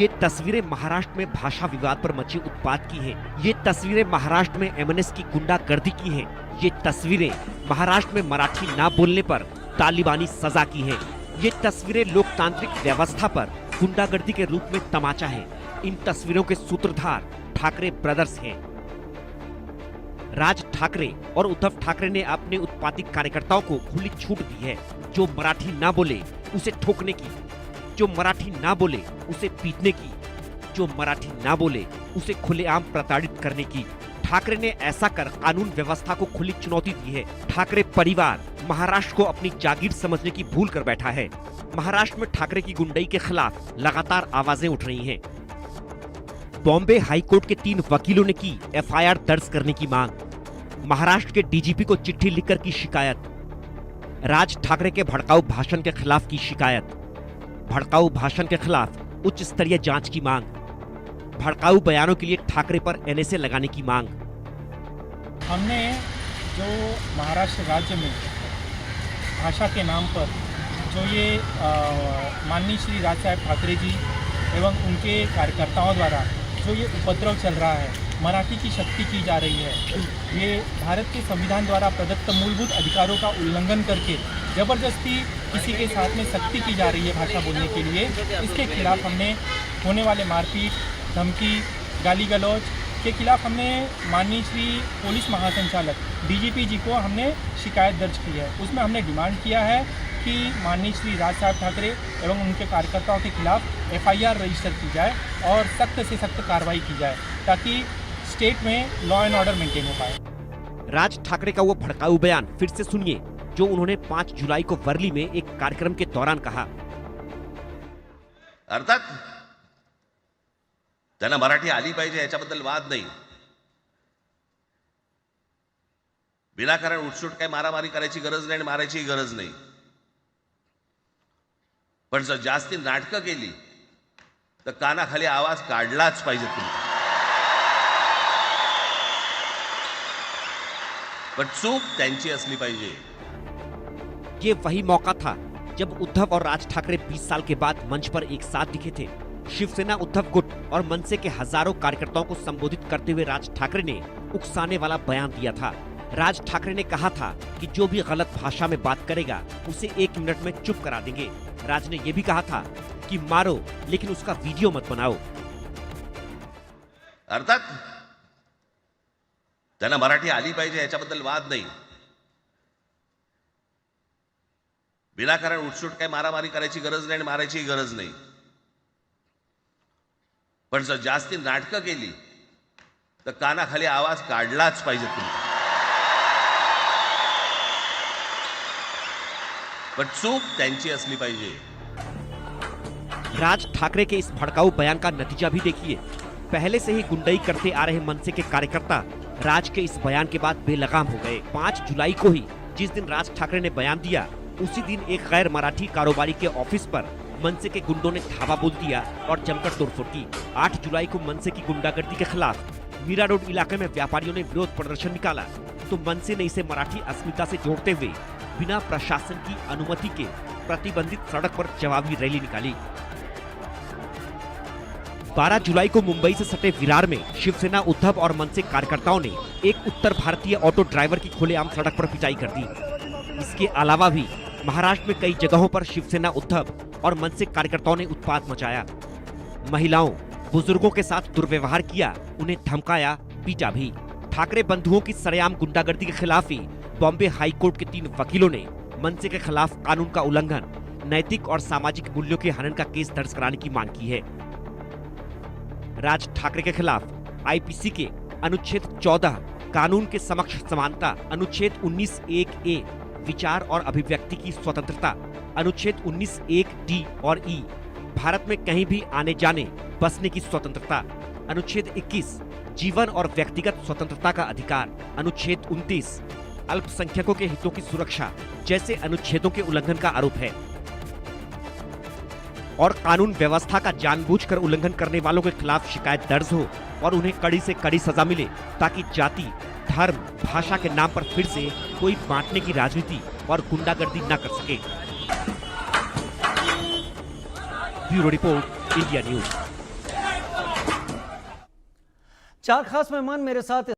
ये तस्वीरें महाराष्ट्र में भाषा विवाद पर मचे उत्पात की हैं। ये तस्वीरें महाराष्ट्र में एमएनएस की गुंडागर्दी की हैं। ये तस्वीरें महाराष्ट्र में मराठी ना बोलने पर तालिबानी सजा की हैं। ये तस्वीरें लोकतांत्रिक व्यवस्था पर गुंडागर्दी के रूप में तमाचा है। इन तस्वीरों के सूत्रधार ठाकरे ब्रदर्स हैं। राज ठाकरे और उद्धव ठाकरे ने अपने उत्पाती कार्यकर्ताओं को खुली छूट दी है। जो मराठी ना बोले उसे ठोकने की, जो मराठी ना बोले उसे पीटने की, जो मराठी ना बोले उसे खुलेआम प्रताड़ित करने की। ठाकरे ने ऐसा कर कानून व्यवस्था को खुली चुनौती दी है। ठाकरे परिवार महाराष्ट्र को अपनी जागीर समझने की भूल कर बैठा है। महाराष्ट्र में ठाकरे की गुंडई के खिलाफ लगातार आवाजें उठ रही हैं। बॉम्बे हाईकोर्ट के 3 वकीलों ने की एफआईआर दर्ज करने की मांग। महाराष्ट्र के डीजीपी को चिट्ठी लिखकर की शिकायत। राज ठाकरे के भड़काऊ भाषण के खिलाफ की शिकायत। भड़काऊ भाषण के खिलाफ उच्च स्तरीय जांच की मांग। भड़काऊ बयानों के लिए ठाकरे पर एनएसए लगाने की मांग। हमने जो महाराष्ट्र राज्य में भाषा के नाम पर जो ये माननीय श्री राज साहब ठाकरे जी एवं उनके कार्यकर्ताओं द्वारा जो ये उपद्रव चल रहा है, मराठी की शक्ति की जा रही है, ये भारत के संविधान द्वारा प्रदत्त मूलभूत अधिकारों का उल्लंघन करके जबरदस्ती किसी के साथ में सख्ती की जा रही है भाषा बोलने के लिए, इसके खिलाफ हमने होने वाले मारपीट, धमकी, गाली गलौज के खिलाफ हमने माननीय श्री पुलिस महासंचालक डीजीपी जी को हमने शिकायत दर्ज की है। उसमें हमने डिमांड किया है कि माननीय श्री राज साहब ठाकरे एवं उनके कार्यकर्ताओं के खिलाफ एफआईआर रजिस्टर की जाए और सख्त से सख्त कार्रवाई की जाए ताकि स्टेट में लॉ एंड ऑर्डर मेंटेन हो पाए। राज ठाकरे का वो भड़काऊ बयान फिर से सुनिए जो उन्होंने 5 जुलाई को वर्ली में एक कार्यक्रम के दौरान कहा। अर्थात त्यांना मराठी आली पाहिजे याच्याबद्दल वाद नाही, विनाकारण उठसूट काही मारामारी करायची गरज नाही आणि मारायची गरज नाही, पण जर जास्ती नाटकं केली तर कानाखाली आवाज काढलाच पाहिजे तुम्ही, पण चूक त्यांची असली पाहिजे। ये वही मौका था जब उद्धव और राज ठाकरे 20 साल के बाद मंच पर एक साथ दिखे थे। शिवसेना उद्धव गुट और मनसे के हजारों कार्यकर्ताओं को संबोधित करते हुए राज ठाकरे ने उकसाने वाला बयान दिया था। राज ठाकरे ने कहा था कि जो भी गलत भाषा में बात करेगा उसे 1 मिनट में चुप करा देंगे। राज ने यह भी कहा था कि मारो लेकिन उसका वीडियो मत बनाओ। अर्थात त्यांना मराठी आली पाहिजे याच्याबद्दल वाद नाही, विनाकारण उठसूट काही मारामारी करायची गरज नाही आणि मारायची गरज नाही, पण जर जास्ती नाटकं केली तर कानाखाली आवाज काढलाच पाहिजे तुम्ही, पण चूक त्यांची असली पाहिजे। राज ठाकरे के इस भड़काऊ बयान का नतीजा भी देखिए। पहले से ही गुंडई करते आ रहे मनसे के कार्यकर्ता राज के इस बयान के बाद बेलगाम हो गए। 5 जुलाई को ही जिस दिन राज ठाकरे ने बयान दिया उसी दिन एक गैर मराठी कारोबारी के ऑफिस पर मनसे के गुंडों ने धावा बोल दिया और जमकर तोड़फोड़ की। 8 जुलाई को मनसे की गुंडागर्दी के खिलाफ मीरा रोड इलाके में व्यापारियों ने विरोध प्रदर्शन निकाला तो मनसे ने इसे मराठी अस्मिता से जोड़ते हुए बिना प्रशासन की अनुमति के प्रतिबंधित सड़क पर जवाबी रैली निकाली। 12 जुलाई को मुंबई से सटे विरार में शिवसेना उद्धव और मनसे कार्यकर्ताओं ने एक उत्तर भारतीय ऑटो ड्राइवर की खुलेआम सड़क पर पिटाई कर दी। इसके अलावा भी महाराष्ट्र में कई जगहों पर शिवसेना उद्धव और मनसे कार्यकर्ताओं ने उत्पात मचाया। महिलाओं, बुजुर्गों के साथ दुर्व्यवहार किया, उन्हें धमकाया, पीटा भी। ठाकरे बंधुओं की सरेआम गुंडागर्दी के खिलाफ ही बॉम्बे हाईकोर्ट के 3 वकीलों ने मनसे के खिलाफ कानून का उल्लंघन, नैतिक और सामाजिक मूल्यों के हनन का केस दर्ज कराने की मांग की है। राज ठाकरे के खिलाफ आईपीसी के अनुच्छेद 14 कानून के समक्ष समानता, अनुच्छेद 19(1)(a) विचार और अभिव्यक्ति की स्वतंत्रता, अनुच्छेद 19(1)(d) और (e) भारत में कहीं भी आने जाने बसने की स्वतंत्रता, अनुच्छेद 21 जीवन और व्यक्तिगत स्वतंत्रता का अधिकार, अनुच्छेद 29 अल्पसंख्यकों के हितों की सुरक्षा जैसे अनुच्छेदों के उल्लंघन का आरोप है और कानून व्यवस्था का जानबूझकर उल्लंघन करने वालों के खिलाफ शिकायत दर्ज हो और उन्हें कड़ी से कड़ी सजा मिले ताकि जाति, धर्म, भाषा के नाम पर फिर से कोई बांटने की राजनीति और गुंडागर्दी न कर सके। Bureau report, India news. चार खास मेहमान मेरे साथ